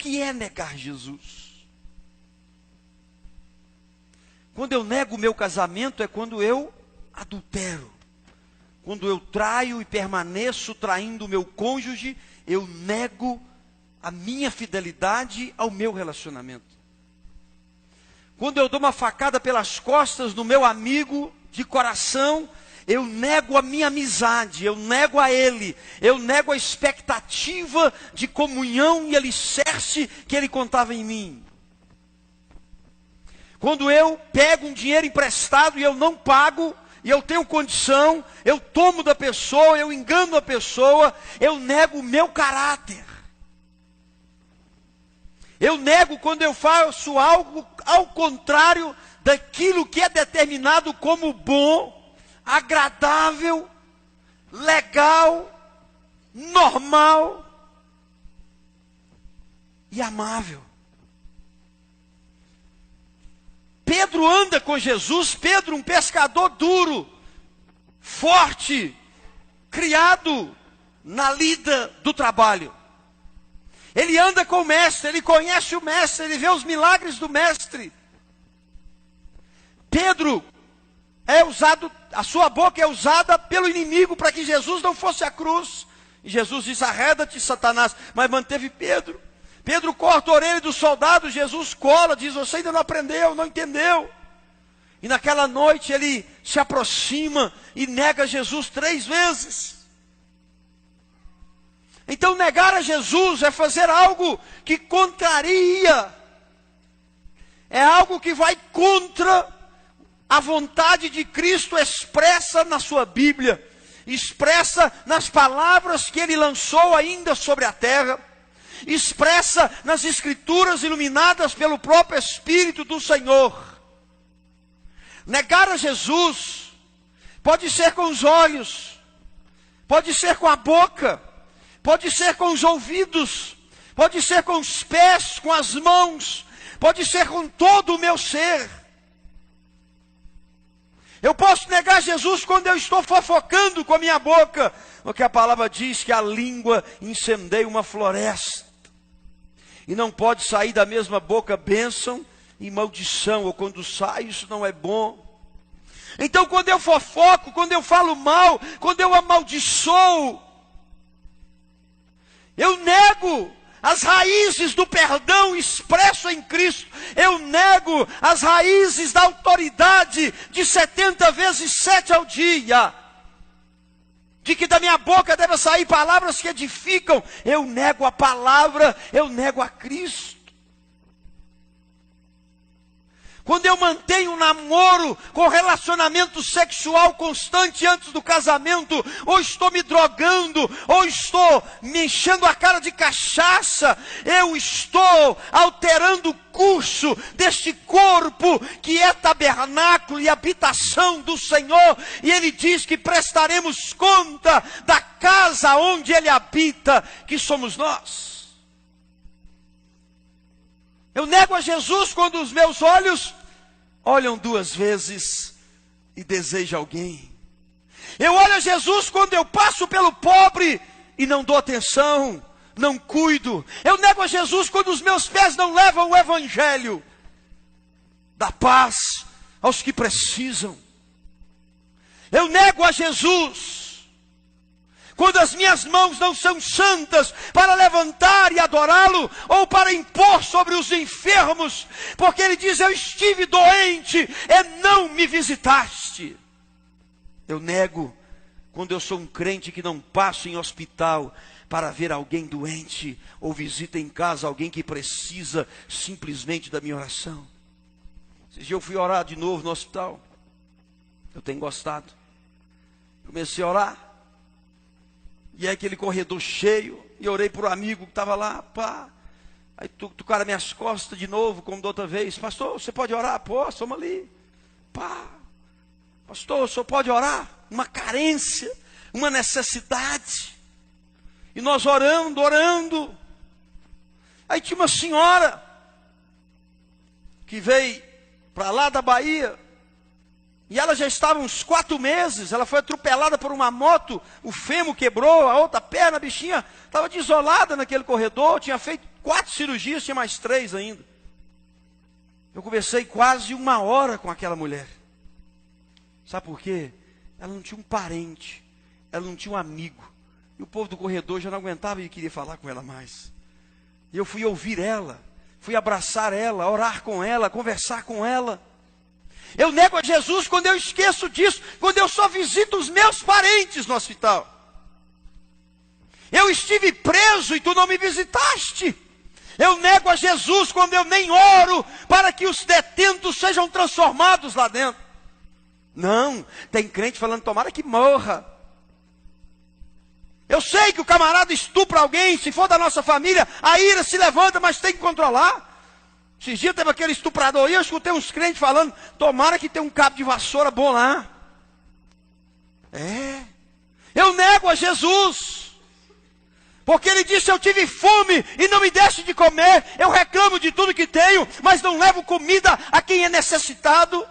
que é negar Jesus? Quando eu nego o meu casamento é quando eu adultero. Quando eu traio e permaneço traindo o meu cônjuge, eu nego a minha fidelidade ao meu relacionamento. Quando eu dou uma facada pelas costas no meu amigo de coração, eu nego a minha amizade, eu nego a ele, eu nego a expectativa de comunhão e alicerce que ele contava em mim. Quando eu pego um dinheiro emprestado e eu não pago, e eu tenho condição, eu tomo da pessoa, eu engano a pessoa, eu nego o meu caráter. Eu nego quando eu faço algo ao contrário daquilo que é determinado como bom, agradável, legal, normal e amável. Pedro anda com Jesus, Pedro, um pescador duro, forte, criado na lida do trabalho. Ele anda com o mestre, ele conhece o mestre, ele vê os milagres do mestre. Pedro é usado, a sua boca é usada pelo inimigo para que Jesus não fosse à cruz. E Jesus disse: arreda-te, Satanás, mas manteve Pedro. Pedro corta a orelha do soldado, Jesus cola, diz: você ainda não aprendeu, não entendeu. E naquela noite ele se aproxima e nega Jesus 3 vezes. Então negar a Jesus é fazer algo que contraria, é algo que vai contra a vontade de Cristo expressa na sua Bíblia, expressa nas palavras que ele lançou ainda sobre a terra, expressa nas Escrituras iluminadas pelo próprio Espírito do Senhor. Negar a Jesus pode ser com os olhos, pode ser com a boca, pode ser com os ouvidos, pode ser com os pés, com as mãos, pode ser com todo o meu ser. Eu posso negar Jesus quando eu estou fofocando com a minha boca, porque a palavra diz que a língua incendeia uma floresta. E não pode sair da mesma boca bênção e maldição, ou quando sai, isso não é bom. Então quando eu fofoco, quando eu falo mal, quando eu amaldiçoo, eu nego as raízes do perdão expresso em Cristo. Eu nego as raízes da autoridade de 70 vezes 7 ao dia. De que da minha boca devem sair palavras que edificam. Eu nego a palavra, eu nego a Cristo. Quando eu mantenho um namoro com relacionamento sexual constante antes do casamento, ou estou me drogando, ou estou me enchendo a cara de cachaça, eu estou alterando o curso deste corpo que é tabernáculo e habitação do Senhor. E Ele diz que prestaremos conta da casa onde Ele habita, que somos nós. Eu nego a Jesus quando os meus olhos olham 2 vezes e desejam alguém. Eu olho a Jesus quando eu passo pelo pobre e não dou atenção, não cuido. Eu nego a Jesus quando os meus pés não levam o evangelho da paz aos que precisam. Eu nego a Jesus quando as minhas mãos não são santas para levantar e adorá-lo, ou para impor sobre os enfermos, porque Ele diz: eu estive doente e não me visitaste. Eu nego quando eu sou um crente que não passo em hospital para ver alguém doente, ou visita em casa alguém que precisa simplesmente da minha oração. Esse dia eu fui orar de novo no hospital. Eu tenho gostado. Comecei a orar. E aí aquele corredor cheio, e orei para o amigo que estava lá, pá. Aí tocaram minhas costas de novo, como da outra vez. Pastor, você pode orar? Posso, vamos ali. Pá. Pastor, o senhor pode orar? Uma carência, uma necessidade. E nós orando. Aí tinha uma senhora que veio para lá da Bahia, E ela já estava uns 4 meses, ela foi atropelada por uma moto, o fêmur quebrou, a outra perna, a bichinha estava desolada naquele corredor, tinha feito 4 cirurgias, tinha mais 3 ainda. Eu conversei quase 1 hora com aquela mulher. Sabe por quê? Ela não tinha um parente, ela não tinha um amigo. E o povo do corredor já não aguentava e queria falar com ela mais. E eu fui ouvir ela, fui abraçar ela, orar com ela, conversar com ela. Eu nego a Jesus quando eu esqueço disso, quando eu só visito os meus parentes no hospital. Eu estive preso e tu não me visitaste. Eu nego a Jesus quando eu nem oro para que os detentos sejam transformados lá dentro. Não, tem crente falando, tomara que morra. Eu sei que o camarada estupra alguém, se for da nossa família, a ira se levanta, mas tem que controlar. Esses dias teve aquele estuprador aí, eu escutei uns crentes falando, tomara que tenha um cabo de vassoura bom lá. Eu nego a Jesus, porque ele disse, eu tive fome e não me deste de comer, eu reclamo de tudo que tenho, mas não levo comida a quem é necessitado.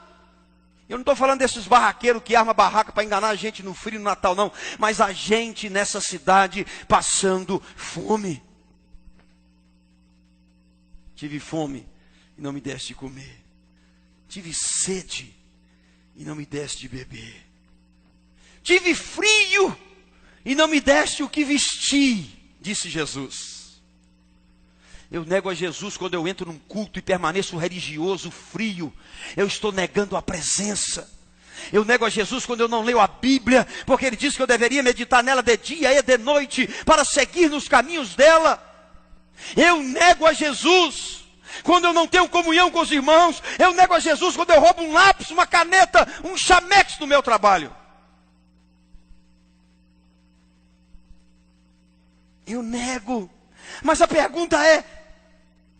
Eu não estou falando desses barraqueiros que armam barraca para enganar a gente no frio, no Natal, não. Mas a gente nessa cidade passando fome. Tive fome e não me deste de comer. Tive sede e não me deste de beber. Tive frio e não me deste o que vestir, disse Jesus. Eu nego a Jesus quando eu entro num culto e permaneço religioso, frio. Eu estou negando a presença. Eu nego a Jesus quando eu não leio a Bíblia, porque ele disse que eu deveria meditar nela de dia e de noite, para seguir nos caminhos dela. Eu nego a Jesus quando eu não tenho comunhão com os irmãos. Eu nego a Jesus quando eu roubo um lápis, uma caneta, um chamex no meu trabalho. Eu nego. Mas a pergunta é,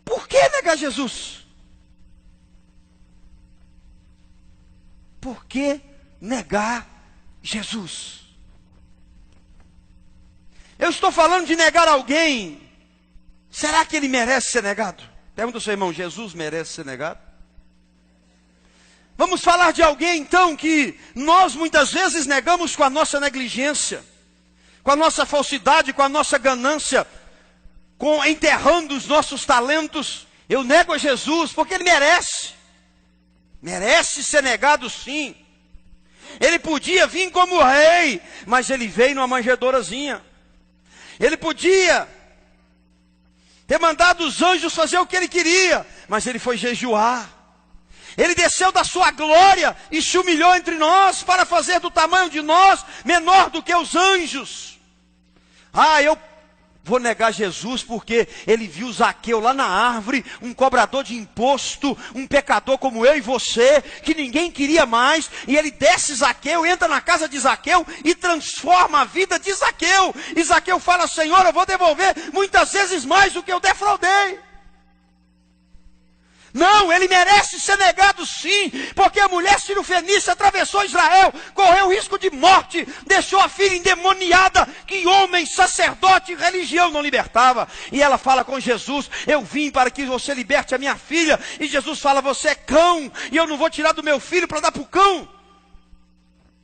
por que negar Jesus? Por que negar Jesus? Eu estou falando de negar alguém. Será que ele merece ser negado? Pergunta ao seu irmão, Jesus merece ser negado? Vamos falar de alguém então que nós muitas vezes negamos com a nossa negligência, com a nossa falsidade, com a nossa ganância, enterrando os nossos talentos. Eu nego a Jesus porque ele merece. Merece ser negado, sim. Ele podia vir como rei, mas ele veio numa manjedourazinha. Ele podia ter mandado os anjos fazer o que ele queria, mas ele foi jejuar. Ele desceu da sua glória e se humilhou entre nós para fazer do tamanho de nós menor do que os anjos. Eu vou negar Jesus porque ele viu Zaqueu lá na árvore, um cobrador de imposto, um pecador como eu e você, que ninguém queria mais, e ele desce Zaqueu, entra na casa de Zaqueu e transforma a vida de Zaqueu. E Zaqueu fala, Senhor, eu vou devolver muitas vezes mais do que eu defraudei. Não, ele merece ser negado sim, porque a mulher cirofenícia atravessou Israel, correu risco de morte, deixou a filha endemoniada, que homem, sacerdote e religião não libertava. E ela fala com Jesus, eu vim para que você liberte a minha filha. E Jesus fala, você é cão, e eu não vou tirar do meu filho para dar para o cão.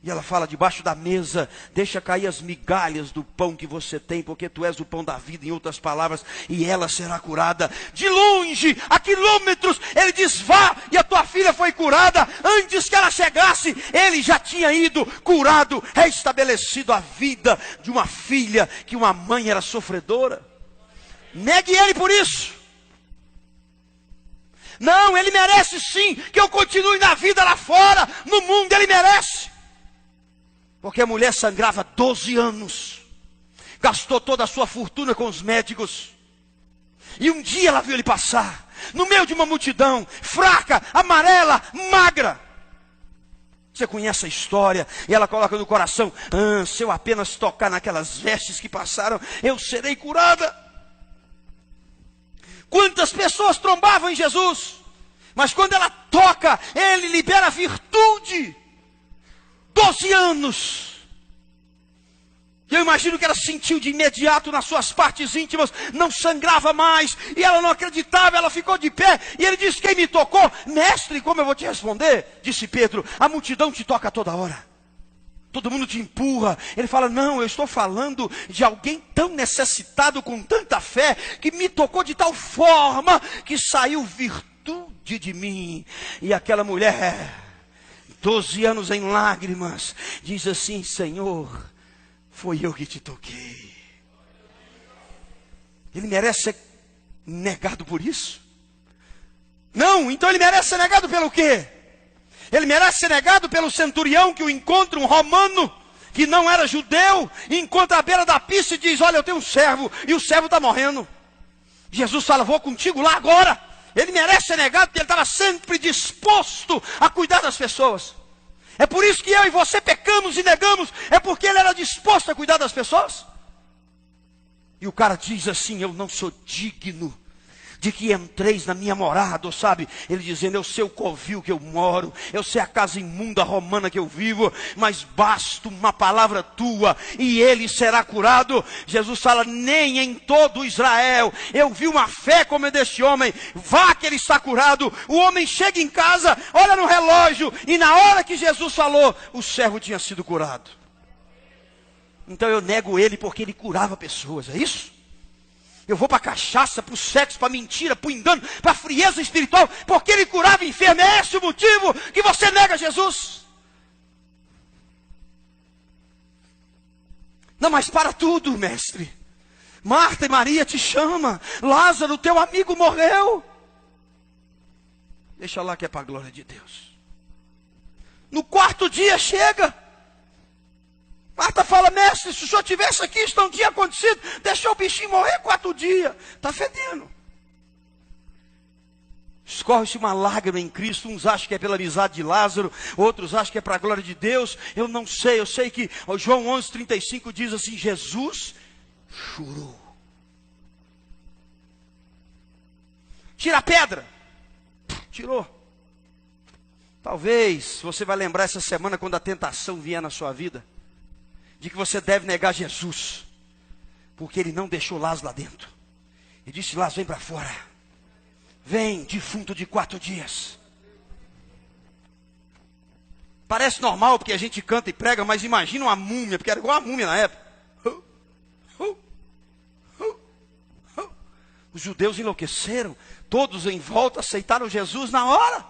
E ela fala, debaixo da mesa, deixa cair as migalhas do pão que você tem, porque tu és o pão da vida, em outras palavras, e ela será curada. De longe, a quilômetros, ele diz, vá, e a tua filha foi curada. Antes que ela chegasse, ele já tinha ido, curado, restabelecido a vida de uma filha, que uma mãe era sofredora. Negue ele por isso. Não, ele merece sim, que eu continue na vida lá fora, no mundo ele merece. Porque a mulher sangrava 12 anos. Gastou toda a sua fortuna com os médicos. E um dia ela viu ele passar. No meio de uma multidão. Fraca, amarela, magra. Você conhece a história. E ela coloca no coração. Se eu apenas tocar naquelas vestes que passaram, eu serei curada. Quantas pessoas trombavam em Jesus. Mas quando ela toca, ele libera virtude. 12 anos E eu imagino que ela sentiu de imediato nas suas partes íntimas, não sangrava mais, e ela não acreditava, ela ficou de pé, e ele disse: quem me tocou? Mestre, como eu vou te responder? Disse Pedro: a multidão te toca toda hora. Todo mundo te empurra. Ele fala: não, eu estou falando de alguém tão necessitado, com tanta fé, que me tocou de tal forma, que saiu virtude de mim. E aquela mulher, 12 anos em lágrimas, diz assim: Senhor, foi eu que te toquei. Ele merece ser negado por isso? Não, então ele merece ser negado pelo quê? Ele merece ser negado pelo centurião que o encontra, um romano, que não era judeu, e encontra à beira da pista e diz: olha, eu tenho um servo, e o servo está morrendo. Jesus fala: vou contigo lá agora. Ele merece ser negado porque ele estava sempre disposto a cuidar das pessoas. É por isso que eu e você pecamos e negamos, é porque ele era disposto a cuidar das pessoas. E o cara diz assim: eu não sou digno de que entreis na minha morada, sabe? Ele dizendo: eu sei o covil que eu moro, eu sei a casa imunda romana que eu vivo, mas basta uma palavra tua e ele será curado. Jesus fala: nem em todo Israel eu vi uma fé como a deste homem. Vá que ele está curado. O homem chega em casa, olha no relógio, e na hora que Jesus falou, o servo tinha sido curado. Então eu nego ele porque ele curava pessoas, é isso? Eu vou para a cachaça, para o sexo, para a mentira, para o engano, para a frieza espiritual, porque ele curava enfermo. É esse o motivo que você nega Jesus? Não, mas para tudo, mestre. Marta e Maria te chamam. Lázaro, teu amigo, morreu. Deixa lá que é para a glória de Deus. No quarto dia chega. Marta fala: mestre, se o senhor tivesse aqui, isso não tinha acontecido. Deixou o bichinho morrer 4 dias. Está fedendo. Escorre-se uma lágrima em Cristo. Uns acham que é pela amizade de Lázaro, outros acham que é para a glória de Deus. Eu não sei, eu sei que João 11:35 diz assim: Jesus chorou. Tira a pedra. Tirou. Talvez você vai lembrar essa semana, quando a tentação vier na sua vida, de que você deve negar Jesus, porque ele não deixou Lázaro lá dentro. Ele disse: Lázaro, vem para fora. Vem, defunto de 4 dias. Parece normal porque a gente canta e prega, mas imagina uma múmia, porque era igual a múmia na época. Os judeus enlouqueceram, todos em volta aceitaram Jesus na hora.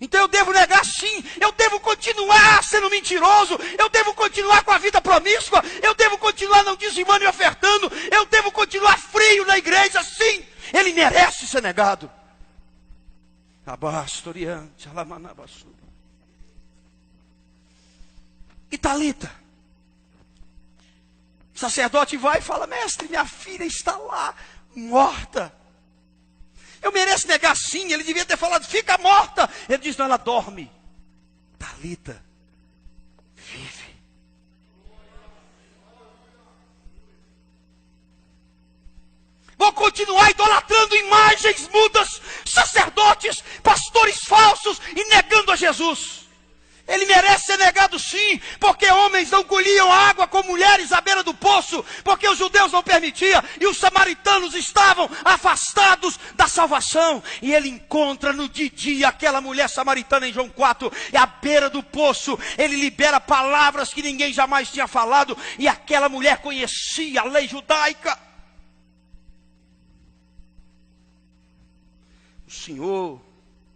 Então eu devo negar sim, eu devo continuar sendo mentiroso, eu devo continuar com a vida promíscua, eu devo continuar não dizimando e ofertando, eu devo continuar frio na igreja, sim, ele merece ser negado. E Talita, o sacerdote vai e fala: mestre, minha filha está lá, morta. Eu mereço negar sim, ele devia ter falado: fica morta. Ele diz: não, ela dorme. Talita, vive. Vou continuar idolatrando imagens mudas, sacerdotes, pastores falsos e negando a Jesus. Ele merece ser negado sim, porque homens não colhiam água com mulheres à beira do poço, porque os judeus não permitiam, e os samaritanos estavam afastados da salvação. E ele encontra no dia aquela mulher samaritana em João 4, e à beira do poço, ele libera palavras que ninguém jamais tinha falado, e aquela mulher conhecia a lei judaica. O Senhor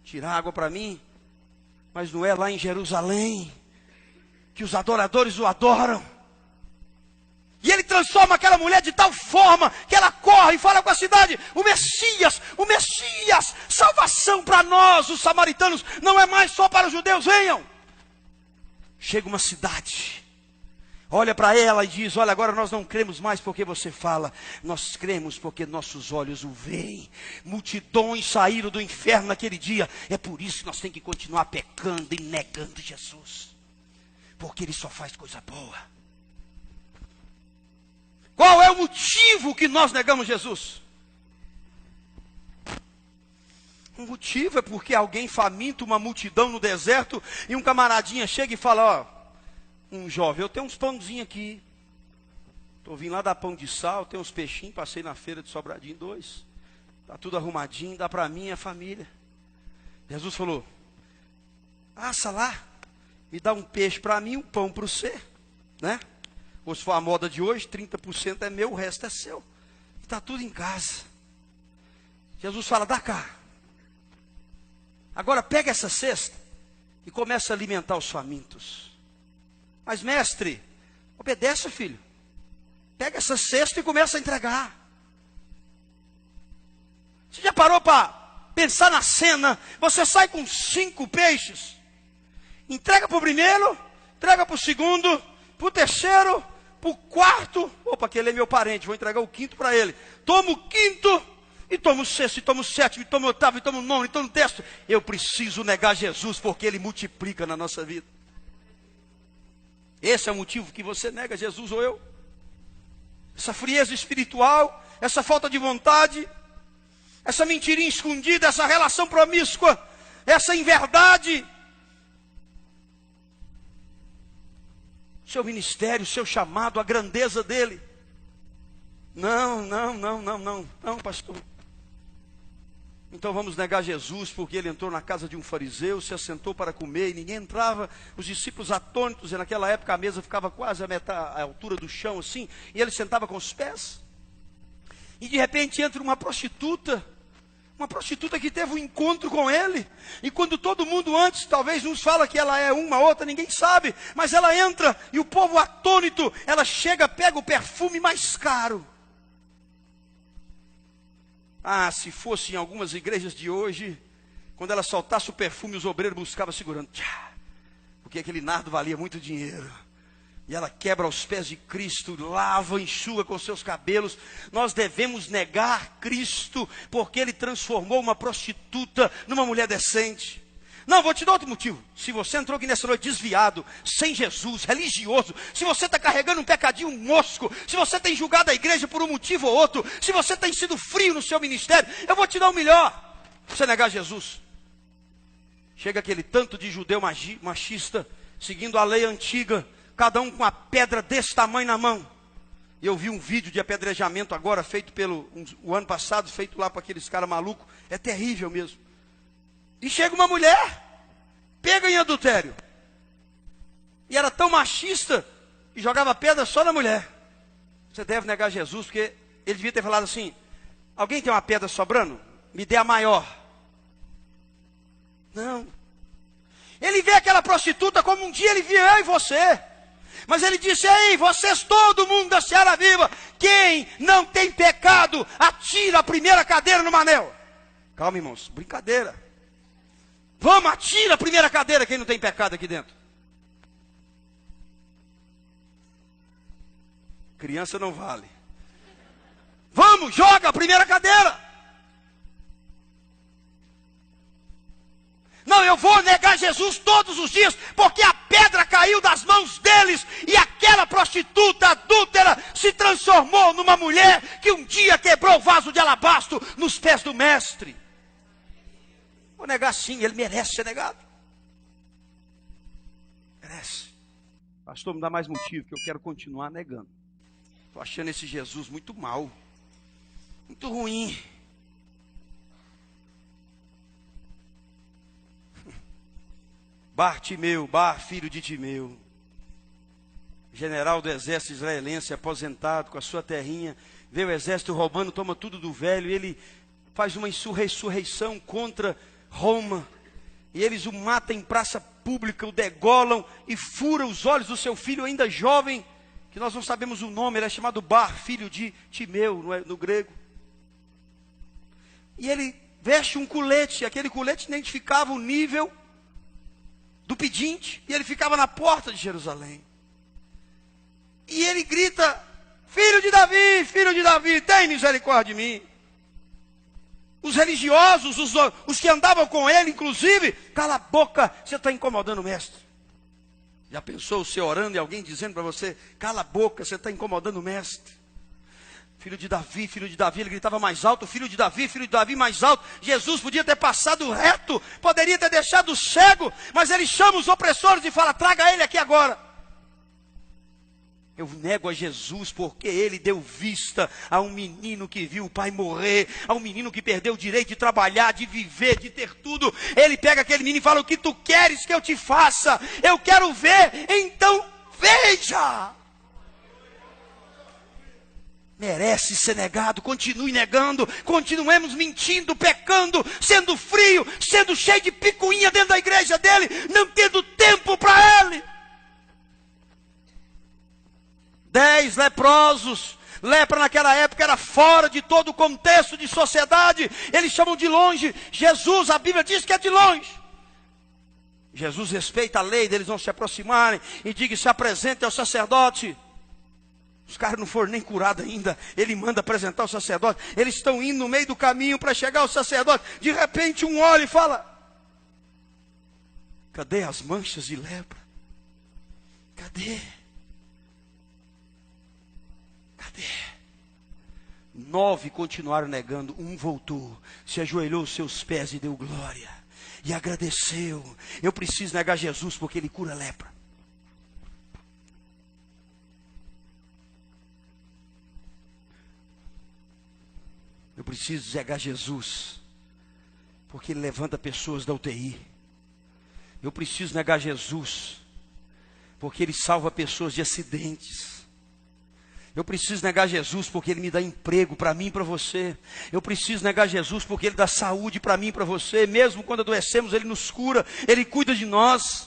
tira água para mim, mas não é lá em Jerusalém que os adoradores o adoram. E ele transforma aquela mulher de tal forma que ela corre e fala com a cidade: o Messias, salvação para nós, os samaritanos, não é mais só para os judeus, venham. Chega uma cidade, olha para ela e diz: olha, agora nós não cremos mais porque você fala, nós cremos porque nossos olhos o veem. Multidões saíram do inferno naquele dia. É por isso que nós temos que continuar pecando e negando Jesus, porque ele só faz coisa boa. Qual é o motivo que nós negamos Jesus? O motivo é porque alguém faminta uma multidão no deserto, e um camaradinha chega e fala: ó, um jovem, eu tenho uns pãozinhos aqui, Estou vindo lá dar pão de sal, tem uns peixinhos, passei na feira de Sobradinho 2. Está tudo arrumadinho, dá para mim e a família. Jesus falou, assa lá, me dá um peixe para mim e um pão para você. Né? Ou se for a moda de hoje, 30% é meu, o resto é seu. Está tudo em casa. Jesus fala, dá cá. Agora pega essa cesta e começa a alimentar os famintos. Mas mestre, obedece, filho. Pega essa cesta e começa a entregar. Você já parou para pensar na cena? Você sai com 5 peixes. Entrega para o primeiro, entrega para o segundo, para o terceiro, para o quarto. Opa, aquele é meu parente, vou entregar o 5º para ele. Toma o 5º. E toma o 6º, e toma o 7º, e toma o 8º, e toma o 9º, e toma o 10º. Eu preciso negar Jesus, porque Ele multiplica na nossa vida. Esse é o motivo que você nega Jesus ou eu. Essa frieza espiritual, essa falta de vontade, essa mentirinha escondida, essa relação promíscua, essa inverdade. Seu ministério, seu chamado, a grandeza dele. Não, pastor. Então vamos negar Jesus, porque ele entrou na casa de um fariseu, se assentou para comer e ninguém entrava. Os discípulos atônitos, e naquela época a mesa ficava quase a altura do chão assim, e ele sentava com os pés. E de repente entra uma prostituta que teve um encontro com ele. E quando todo mundo antes, talvez uns fala que ela é uma, outra, ninguém sabe, mas ela entra e o povo atônito, ela chega, pega o perfume mais caro. Ah, se fosse em algumas igrejas de hoje, quando ela soltasse o perfume, os obreiros buscavam segurando. Porque aquele nardo valia muito dinheiro. E ela quebra aos pés de Cristo, lava, enxuga com seus cabelos. Nós devemos negar Cristo, porque Ele transformou uma prostituta numa mulher decente. Não, vou te dar outro motivo. Se você entrou aqui nessa noite desviado, sem Jesus, religioso, se você está carregando um pecadinho mosco, se você tem julgado a igreja por um motivo ou outro, se você tem sido frio no seu ministério, eu vou te dar o melhor. Você negar Jesus. Chega aquele tanto de judeu machista, seguindo a lei antiga, cada um com a pedra desse tamanho na mão. E eu vi um vídeo de apedrejamento agora, feito o ano passado, feito lá para aqueles caras malucos. É terrível mesmo. E chega uma mulher, pega em adultério. E era tão machista, e jogava pedra só na mulher. Você deve negar Jesus, porque ele devia ter falado assim, alguém tem uma pedra sobrando? Me dê a maior. Não. Ele vê aquela prostituta como um dia ele viu eu e você. Mas ele disse, ei, vocês, todo mundo da Seara Viva, quem não tem pecado, atira a primeira cadeira no anel. Calma, irmãos, brincadeira. Vamos, atira a primeira cadeira, quem não tem pecado aqui dentro. Criança não vale. Vamos, joga a primeira cadeira. Não, eu vou negar Jesus todos os dias, porque a pedra caiu das mãos deles, e aquela prostituta adúltera se transformou numa mulher que um dia quebrou o vaso de alabastro nos pés do mestre. Vou negar sim, ele merece ser negado. Merece. Pastor, me dá mais motivo, que eu quero continuar negando. Estou achando esse Jesus muito mau, muito ruim. Bartimeu, filho de Timeu, general do exército israelense, aposentado com a sua terrinha, vê o exército roubando, toma tudo do velho, ele faz uma insurreição contra Roma, e eles o matam em praça pública, o degolam e furam os olhos do seu filho ainda jovem, que nós não sabemos o nome, ele é chamado filho de Timeu no grego. E ele veste um colete, aquele colete identificava o nível do pedinte, e ele ficava na porta de Jerusalém. E ele grita, filho de Davi, tem misericórdia de mim. Os religiosos, os que andavam com ele, inclusive, cala a boca, você está incomodando o mestre. Já pensou você orando e alguém dizendo para você, cala a boca, você está incomodando o mestre? Filho de Davi, ele gritava mais alto, filho de Davi mais alto. Jesus podia ter passado reto, poderia ter deixado cego, mas ele chama os opressores e fala, traga ele aqui agora. Eu nego a Jesus porque ele deu vista a um menino que viu o pai morrer, a um menino que perdeu o direito de trabalhar, de viver, de ter tudo. Ele pega aquele menino e fala: o que tu queres que eu te faça? Eu quero ver, então veja. Merece ser negado, continue negando, continuemos mentindo, pecando, sendo frio, sendo cheio de picuinha dentro da igreja dele, não tendo tempo para ele. 10 leprosos. Lepra naquela época era fora de todo o contexto de sociedade. Eles chamam de longe. Jesus, a Bíblia diz que é de longe. Jesus respeita a lei deles não se aproximarem. E diga: se apresente ao sacerdote. Os caras não foram nem curados ainda. Ele manda apresentar o sacerdote. Eles estão indo no meio do caminho para chegar ao sacerdote. De repente um olha e fala: cadê as manchas de lepra? Cadê? 9 continuaram negando. Um voltou, se ajoelhou aos seus pés e deu glória e agradeceu. Eu preciso negar Jesus porque ele cura a lepra. Eu preciso negar Jesus porque ele levanta pessoas da UTI. Eu preciso negar Jesus porque ele salva pessoas de acidentes. Eu preciso negar Jesus porque ele me dá emprego para mim e para você. Eu preciso negar Jesus porque ele dá saúde para mim e para você. Mesmo quando adoecemos, ele nos cura, ele cuida de nós.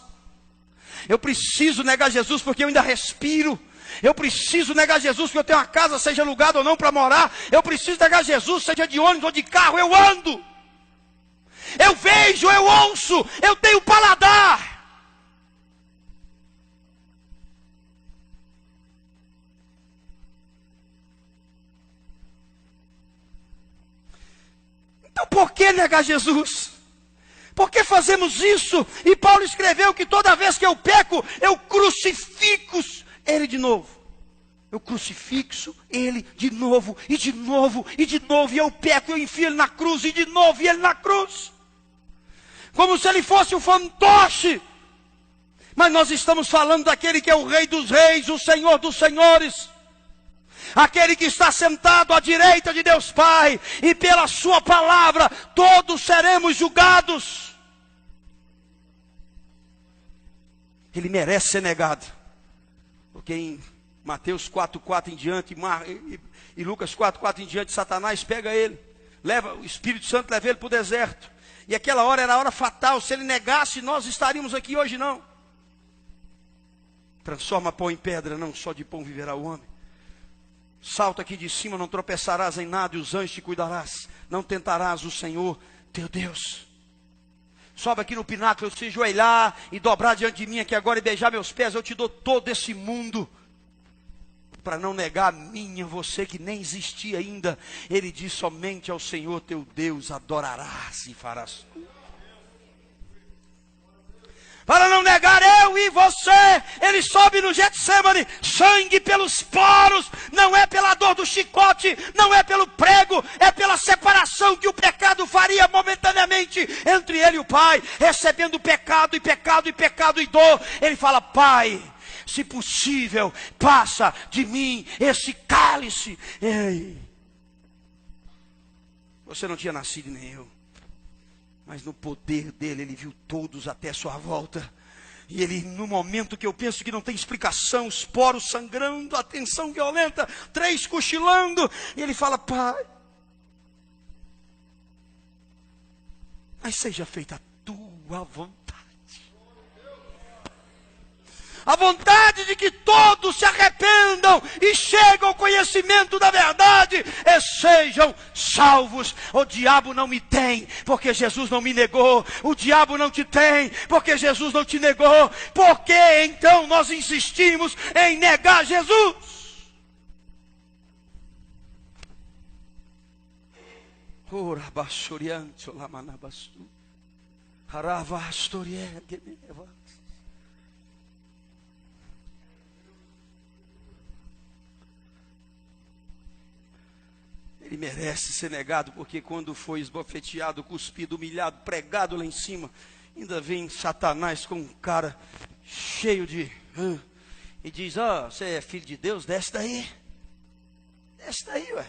Eu preciso negar Jesus porque eu ainda respiro. Eu preciso negar Jesus porque eu tenho uma casa, seja alugada ou não, para morar. Eu preciso negar Jesus, seja de ônibus ou de carro, eu ando. Eu vejo, eu ouço, eu tenho paladar. Então por que negar Jesus? Por que fazemos isso? E Paulo escreveu que toda vez que eu peco, eu crucifico ele de novo. Eu crucifixo ele de novo, e de novo, e de novo. E eu peco, eu enfio ele na cruz, e de novo, e ele na cruz. Como se ele fosse um fantoche. Mas nós estamos falando daquele que é o Rei dos Reis, o Senhor dos Senhores. Aquele que está sentado à direita de Deus Pai, e pela sua palavra todos seremos julgados. Ele merece ser negado, porque em Mateus 4:4 em diante, e Lucas 4:4 em diante, Satanás pega ele, leva, o Espírito Santo leva ele para o deserto, e aquela hora era a hora fatal. Se ele negasse, nós estaríamos aqui hoje não. Transforma pão em pedra, não só de pão viverá o homem. Salta aqui de cima, não tropeçarás em nada, e os anjos te cuidarás. Não tentarás o Senhor teu Deus. Sobe aqui no pináculo, se ajoelhar e dobrar diante de mim aqui agora e beijar meus pés. Eu te dou todo esse mundo para não negar a mim, a você que nem existia ainda. Ele diz: somente ao Senhor teu Deus adorarás e farás tudo. Para não negar eu e você, ele sobe no Getsemane, sangue pelos poros, não é pela dor do chicote, não é pelo prego, é pela separação que o pecado faria momentaneamente entre ele e o Pai, recebendo pecado e pecado e pecado e dor. Ele fala: Pai, se possível, passa de mim esse cálice. Ei, você não tinha nascido nem eu. Mas no poder dele, ele viu todos até a sua volta. E ele, no momento que eu penso que não tem explicação, os poros sangrando, a tensão violenta, 3 cochilando, e ele fala: Pai, mas seja feita a tua vontade. A vontade de que todos se arrependam e cheguem ao conhecimento da verdade e sejam salvos. O diabo não me tem, porque Jesus não me negou. O diabo não te tem, porque Jesus não te negou. Por que então nós insistimos em negar Jesus? Ora basurianto lamanabastu. Harava astorie gemeva. Ele merece ser negado, porque quando foi esbofeteado, cuspido, humilhado, pregado lá em cima, ainda vem Satanás com um cara cheio de... e diz: ó, você é filho de Deus, desce daí. Desce daí, ué.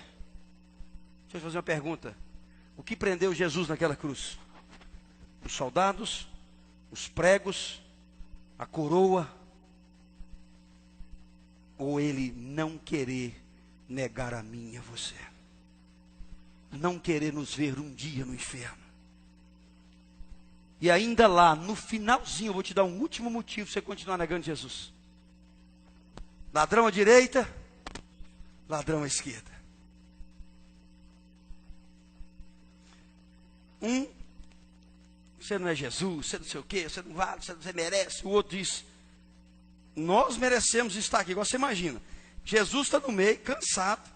Deixa eu fazer uma pergunta. O que prendeu Jesus naquela cruz? Os soldados, os pregos, a coroa, ou ele não querer negar a mim e a você? Não querer nos ver um dia no inferno. E ainda lá, no finalzinho, eu vou te dar um último motivo para você continuar negando Jesus. Ladrão à direita, ladrão à esquerda. Você não é Jesus, você não sei o quê, você não vale, você merece. O outro diz: nós merecemos estar aqui. Igual você imagina, Jesus está no meio, cansado,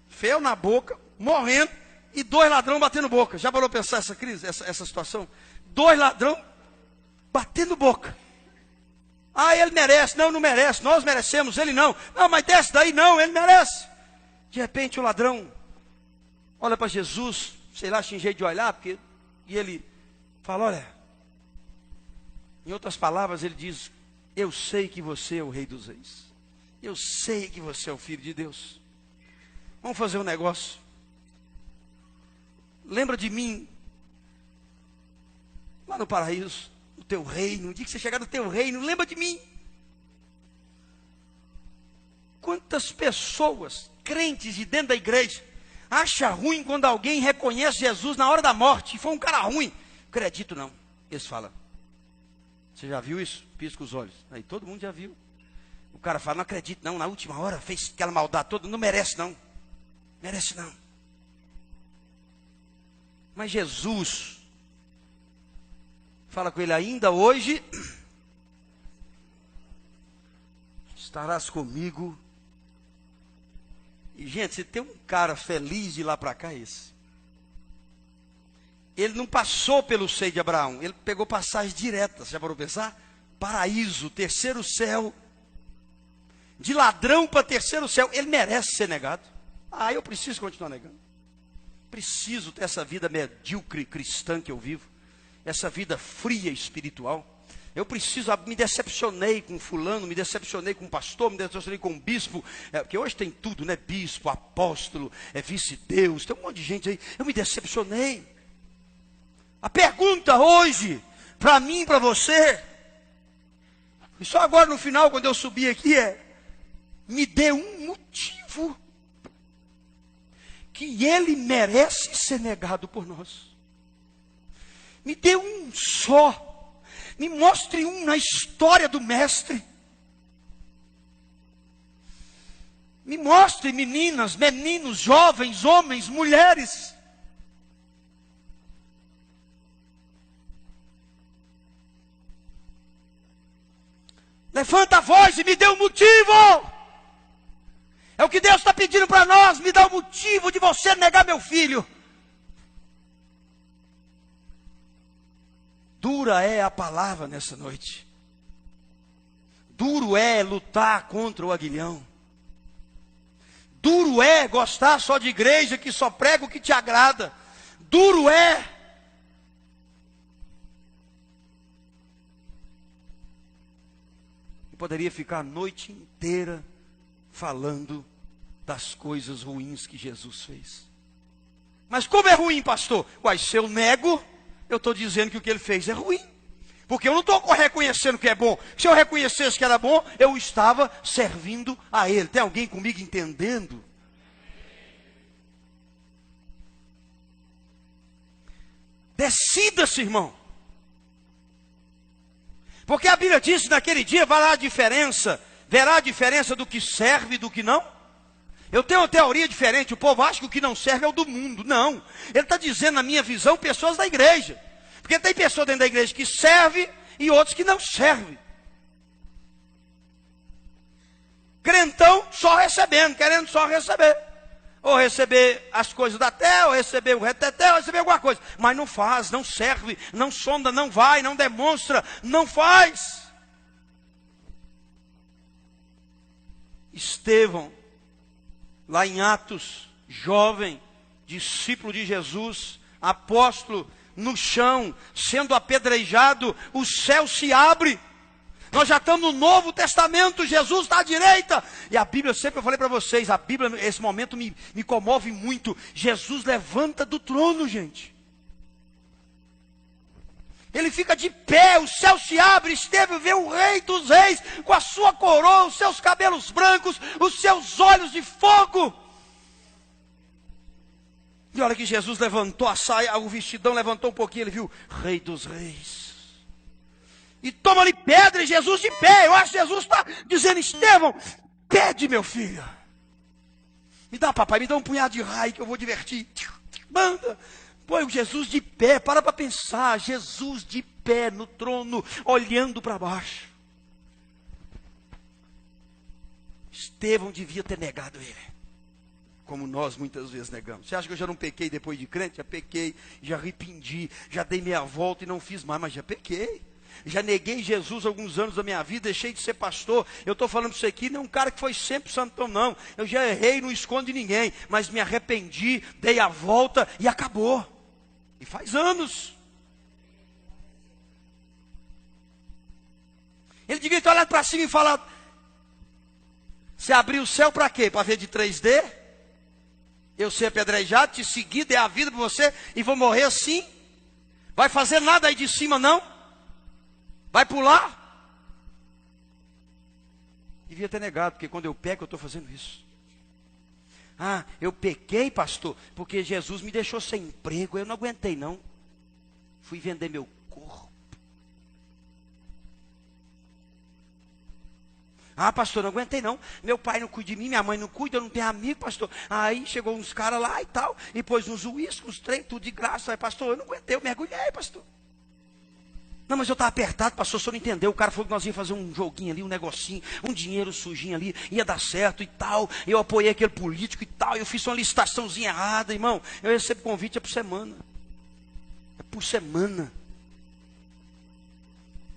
fel na boca, morrendo, e 2 ladrões batendo boca. Já parou para pensar essa crise, essa situação? 2 ladrões batendo boca. Ah, ele merece. Não, não merece. Nós merecemos, ele não. Não, mas desce daí, não, ele merece. De repente o ladrão olha para Jesus, sei lá, tinha jeito de olhar, e ele fala: olha, em outras palavras ele diz: eu sei que você é o Rei dos Reis. Eu sei que você é o Filho de Deus. Vamos fazer um negócio. Lembra de mim lá no paraíso, no teu reino. No dia que você chegar no teu reino, lembra de mim. Quantas pessoas, crentes de dentro da igreja, acha ruim quando alguém reconhece Jesus na hora da morte, e foi um cara ruim? Acredito não. Eles falam: você já viu isso? Pisca os olhos. Aí todo mundo já viu. O cara fala: não acredito não, na última hora fez aquela maldade toda, não merece não. Merece não. Mas Jesus fala com ele: ainda hoje estarás comigo. E gente, se tem um cara feliz de lá para cá, é esse. Ele não passou pelo seio de Abraão, ele pegou passagens diretas. Já parou para pensar? Paraíso, terceiro céu. De ladrão para terceiro céu. Ele merece ser negado. Ah, eu preciso continuar negando. Preciso ter essa vida medíocre cristã que eu vivo. Essa vida fria espiritual. Eu preciso, me decepcionei com fulano, me decepcionei com pastor, me decepcionei com bispo, porque hoje tem tudo, né? Bispo, apóstolo, vice-deus, tem um monte de gente aí. Eu me decepcionei. A pergunta hoje, para mim e para você, e só agora no final, quando eu subi aqui, me dê um motivo que ele merece ser negado por nós. Me dê um só. Me mostre um na história do mestre. Me mostre, meninas, meninos, jovens, homens, mulheres. Levanta a voz e me dê um motivo. É o que Deus está pedindo para nós. Me dá o motivo de você negar meu filho. Dura é a palavra nessa noite. Duro é lutar contra o aguilhão. Duro é gostar só de igreja que só prega o que te agrada. Duro é. Eu poderia ficar a noite inteira falando das coisas ruins que Jesus fez. Mas como é ruim, pastor? Uai, se eu nego, eu estou dizendo que o que ele fez é ruim. Porque eu não estou reconhecendo que é bom. Se eu reconhecesse que era bom, eu estava servindo a ele. Tem alguém comigo entendendo? Decida-se, irmão. Porque a Bíblia diz que naquele dia verá a diferença do que serve e do que não. Eu tenho uma teoria diferente. O povo acha que o que não serve é o do mundo. Não. Ele está dizendo, na minha visão, pessoas da igreja. Porque tem pessoas dentro da igreja que servem e outros que não servem. Crentão só recebendo, querendo só receber. Ou receber as coisas da terra, ou receber o reteté, ou receber alguma coisa. Mas não faz, não serve, não sonda, não vai, não demonstra, não faz. Estevão, lá em Atos, jovem, discípulo de Jesus, apóstolo, no chão, sendo apedrejado, o céu se abre. Nós já estamos no Novo Testamento, Jesus está à direita. E a Bíblia, sempre eu falei para vocês, a Bíblia, esse momento me comove muito. Jesus levanta do trono, gente. Ele fica de pé, o céu se abre, Estevão vê o Rei dos Reis, com a sua coroa, os seus cabelos brancos, os seus olhos de fogo. E olha que Jesus levantou a saia, o vestidão levantou um pouquinho, ele viu, Rei dos Reis. E toma-lhe pedra, e Jesus de pé. Eu acho que Jesus está dizendo, Estevão, pede, meu filho. Me dá, papai, me dá um punhado de raio que eu vou divertir. Manda. Põe Jesus de pé, para pensar. Jesus de pé no trono, olhando para baixo. Estevão devia ter negado ele. Como nós muitas vezes negamos. Você acha que eu já não pequei depois de crente? Já pequei, já arrependi, já dei meia volta e não fiz mais, mas já pequei. Já neguei Jesus alguns anos da minha vida, deixei de ser pastor. Eu estou falando isso aqui, não é um cara que foi sempre santão, não. Eu já errei, não escondo de ninguém, mas me arrependi, dei a volta e acabou. E faz anos. Ele devia ter olhado para cima e falado, você abriu o céu para quê? Para ver de 3D? Eu ser apedrejado, te seguir, der a vida para você e vou morrer assim? Vai fazer nada aí de cima não? Vai pular? Devia ter negado, porque quando eu peco eu estou fazendo isso. Ah, eu pequei, pastor, porque Jesus me deixou sem emprego, eu não aguentei não. Fui vender meu corpo. Ah, pastor, não aguentei não. Meu pai não cuida de mim, minha mãe não cuida, eu não tenho amigo, pastor. Aí chegou uns caras lá e tal, e pôs uns uísques, uns trem, tudo de graça. Aí, pastor, eu não aguentei, eu mergulhei, pastor. Não, mas eu estava apertado, pastor, o senhor não entendeu. O cara falou que nós íamos fazer um joguinho ali, um negocinho, um dinheiro sujinho ali, ia dar certo e tal. Eu apoiei aquele político e tal, eu fiz uma licitaçãozinha errada, irmão. Eu recebo convite, é por semana. É por semana.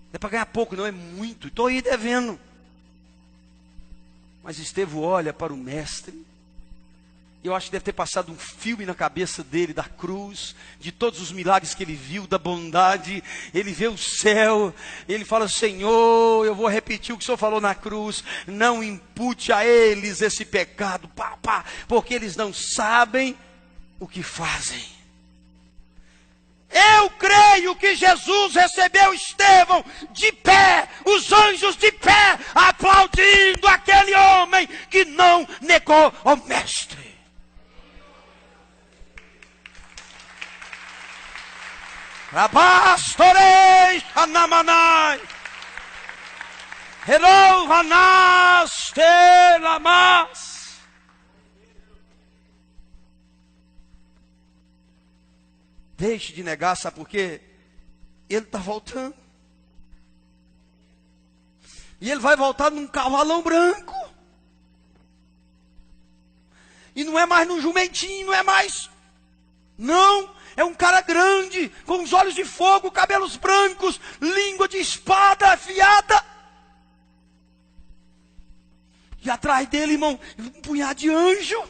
Não é para ganhar pouco, não, é muito. Estou aí devendo. Mas Estevão olha para o mestre. Eu acho que deve ter passado um filme na cabeça dele, da cruz, de todos os milagres que ele viu, da bondade. Ele vê o céu, ele fala, Senhor, eu vou repetir o que o Senhor falou na cruz. Não impute a eles esse pecado, porque eles não sabem o que fazem. Eu creio que Jesus recebeu Estevão de pé, os anjos de pé, aplaudindo aquele homem que não negou ao mestre. Rabastorei Hanamanai Hello Hanas Telamas. Deixe de negar, sabe por quê? Ele está voltando. E ele vai voltar num cavalão branco. E não é mais num jumentinho, não é mais. Não. É um cara grande, com os olhos de fogo, cabelos brancos, língua de espada afiada. E atrás dele, irmão, um punhado de anjo.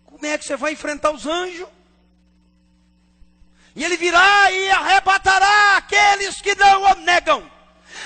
Como é que você vai enfrentar os anjos? E ele virá e arrebatará aqueles que não o negam.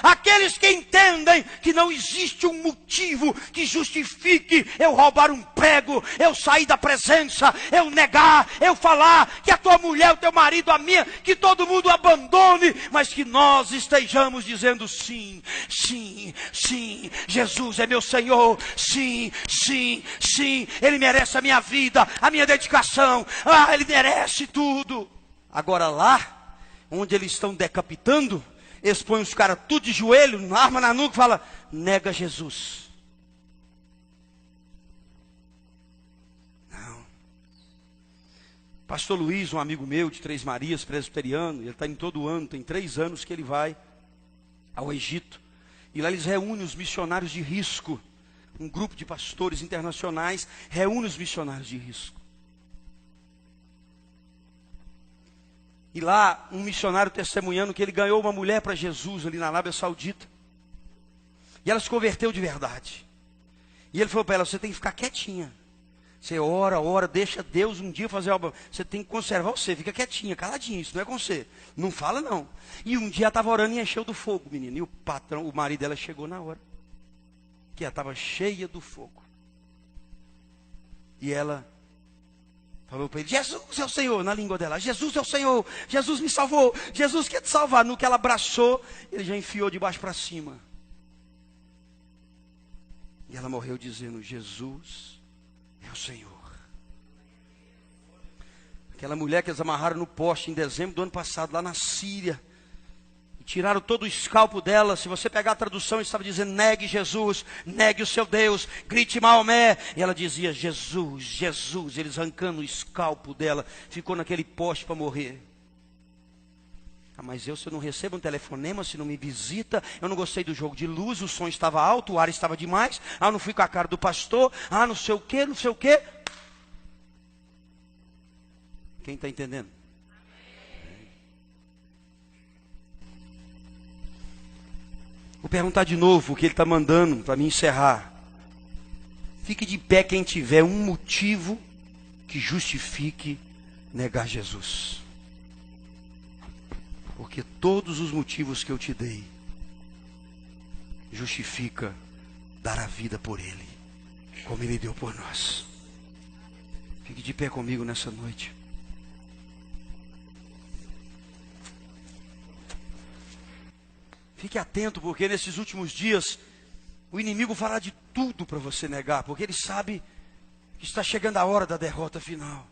Aqueles que entendem que não existe um motivo que justifique eu roubar um prego, eu sair da presença, eu negar, eu falar que a tua mulher, o teu marido, a minha, que todo mundo abandone, mas que nós estejamos dizendo sim, sim, sim, Jesus é meu Senhor, sim, sim, sim, Ele merece a minha vida, a minha dedicação, Ele merece tudo. Agora lá, onde eles estão decapitando, eles põem os caras tudo de joelho, arma na nuca e fala, nega Jesus. Não. Pastor Luiz, um amigo meu de Três Marias, presbiteriano, ele está indo todo ano, tem 3 anos que ele vai ao Egito. E lá eles reúnem os missionários de risco. Um grupo de pastores internacionais reúne os missionários de risco. E lá, um missionário testemunhando que ele ganhou uma mulher para Jesus ali na Arábia Saudita. E ela se converteu de verdade. E ele falou para ela, você tem que ficar quietinha. Você ora, deixa Deus um dia fazer algo. Você tem que conservar você, fica quietinha, caladinha, isso não é com você. Não fala não. E um dia ela estava orando e encheu do fogo, menino. E o patrão, o marido dela chegou na hora. Que ela estava cheia do fogo. E ela falou para ele, Jesus é o Senhor, na língua dela. Jesus é o Senhor, Jesus me salvou, Jesus quer te salvar. No que ela abraçou, ele já enfiou de baixo para cima. E ela morreu dizendo, Jesus é o Senhor. Aquela mulher que eles amarraram no poste em dezembro do ano passado, lá na Síria. E tiraram todo o escalpo dela. Se você pegar a tradução, estava dizendo, negue Jesus, negue o seu Deus, grite Maomé. E ela dizia, Jesus, Jesus. Eles arrancando o escalpo dela. Ficou naquele poste para morrer. Ah, mas se eu não recebo um telefonema, se não me visita, eu não gostei do jogo de luz, o som estava alto, o ar estava demais, eu não fui com a cara do pastor, não sei o que, não sei o que. Quem está entendendo? Vou perguntar de novo o que ele está mandando para me encerrar. Fique de pé quem tiver um motivo que justifique negar Jesus. Porque todos os motivos que eu te dei justifica dar a vida por Ele, como Ele deu por nós. Fique de pé comigo nessa noite. Fique atento, porque nesses últimos dias o inimigo fará de tudo para você negar, porque ele sabe que está chegando a hora da derrota final.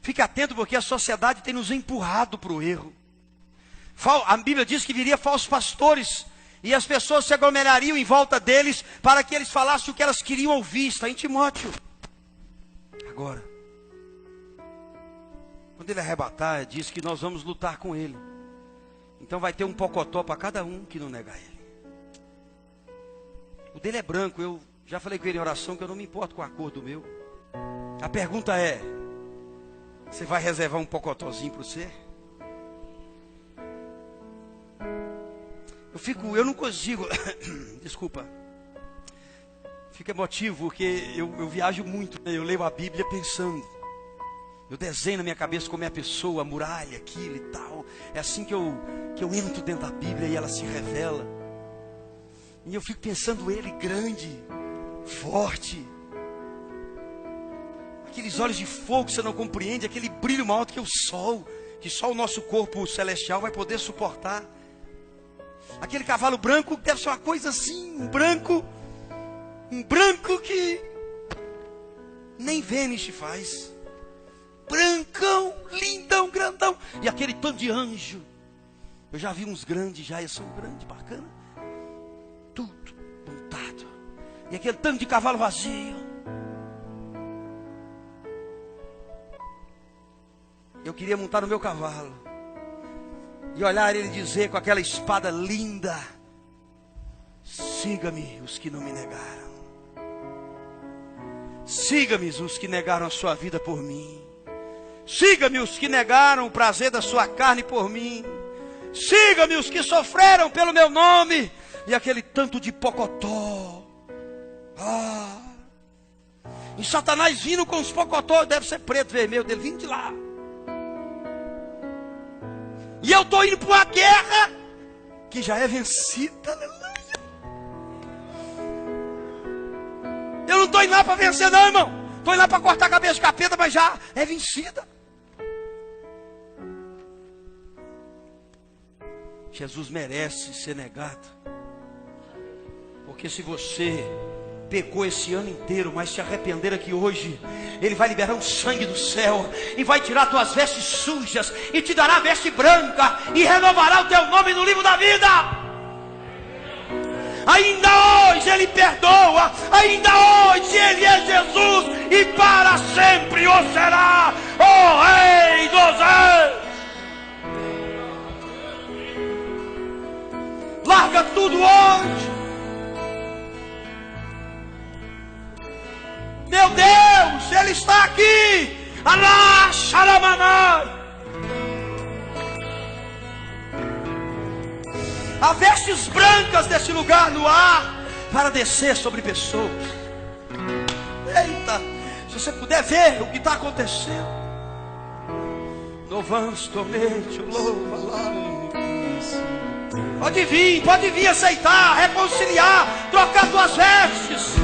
Fique atento, porque a sociedade tem nos empurrado para o erro. A Bíblia diz que viria falsos pastores, e as pessoas se aglomerariam em volta deles, para que eles falassem o que elas queriam ouvir. Está em Timóteo. Agora, quando ele arrebatar, diz que nós vamos lutar com ele. Então vai ter um pocotó para cada um que não negar ele. O dele é branco, eu já falei com ele em oração que eu não me importo com a cor do meu. A pergunta é, você vai reservar um pocotózinho para você? Eu não consigo, desculpa, fico emotivo, porque eu viajo muito, né? Eu leio a Bíblia pensando, eu desenho na minha cabeça como é a pessoa, a muralha, aquilo e tal. É assim que eu entro dentro da Bíblia e ela se revela. E eu fico pensando ele grande, forte, aqueles olhos de fogo que você não compreende, aquele brilho maior do que o sol, que só o nosso corpo celestial vai poder suportar. Aquele cavalo branco deve ser uma coisa assim, um branco que nem Vênus faz. Brancão, lindão, grandão. E aquele tanto de anjo. Eu já vi uns grandes já, eles são grandes, bacana. Tudo montado. E aquele tanto de cavalo vazio. Eu queria montar no meu cavalo e olhar ele dizer com aquela espada linda: siga-me os que não me negaram. Siga-me os que negaram a sua vida por mim. Siga-me os que negaram o prazer da sua carne por mim. Siga-me os que sofreram pelo meu nome. E aquele tanto de pocotó. E Satanás vindo com os pocotó, deve ser preto, vermelho dele, vindo de lá. E eu estou indo para uma guerra que já é vencida, aleluia. Eu não estou indo lá para vencer não, irmão. Estou indo lá para cortar a cabeça de capeta, mas já é vencida. Jesus merece ser negado. Porque se você pecou esse ano inteiro, mas se arrepender aqui hoje, Ele vai liberar um sangue do céu, e vai tirar tuas vestes sujas, e te dará a veste branca, e renovará o teu nome no livro da vida. Ainda hoje Ele perdoa, ainda hoje Ele é Jesus, e para sempre o será, o Rei dos Reis. Larga tudo hoje. Meu Deus, Ele está aqui. Há vestes brancas desse lugar no ar para descer sobre pessoas. Se você puder ver o que está acontecendo. Louvamos, tomete, louva lá. Pode vir aceitar, reconciliar, trocar tuas vestes.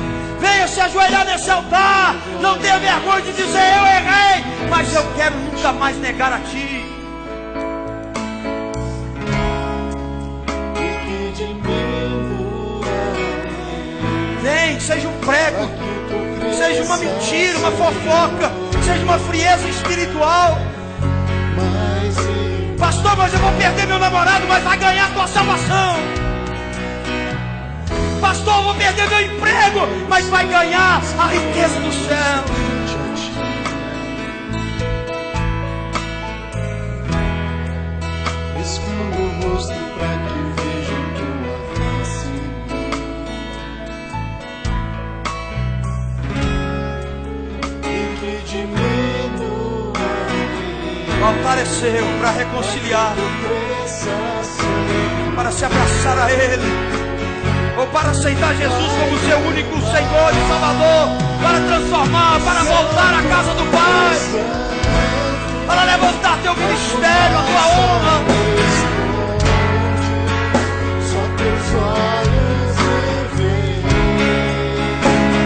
Venha se ajoelhar nesse altar. Não tenha vergonha de dizer: eu errei, mas eu quero nunca mais negar a ti. Vem, seja um prego, seja uma mentira, uma fofoca, seja uma frieza espiritual. Pastor, mas eu vou perder meu namorado, mas vai ganhar a tua salvação. Pastor, eu vou perder meu emprego, mas vai ganhar a riqueza do céu. Esconda o rosto para que vejam tua face. E que diminua. O altar é seu para reconciliar, para se abraçar a Ele, ou para aceitar Jesus como seu único Senhor e Salvador, para transformar, para voltar à casa do Pai, para levantar teu ministério, a tua honra. Só teus olhos me veem.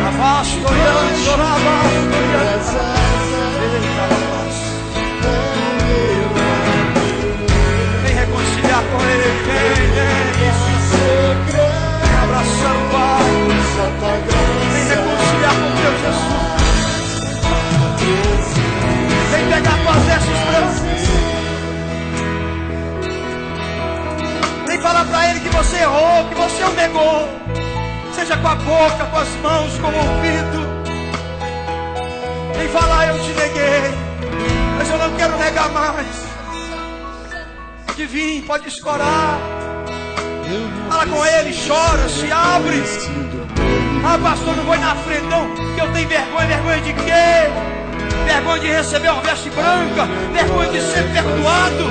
Abaixo, olhando, abaixo, olhando. Vem reconciliar com Ele, vem abraçar o Pai, vem reconciliar com teu Jesus, vem pegar tuas vestes brancas, vem falar para Ele que você errou, que você o negou, seja com a boca, com as mãos, com o ouvido. Vem falar: eu te neguei, mas eu não quero negar mais. Pode vir, pode escorar. Fala com Ele, chora, se abre. Ah, pastor, não vou ir na frente não, porque eu tenho vergonha. Vergonha de quê? Vergonha de receber uma veste branca, vergonha de ser perdoado.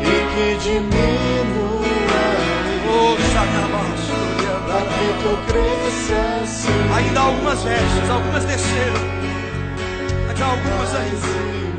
E que diminua. Para que eu cresça assim. Ainda há algumas vestes, algumas desceram, mas há algumas ainda.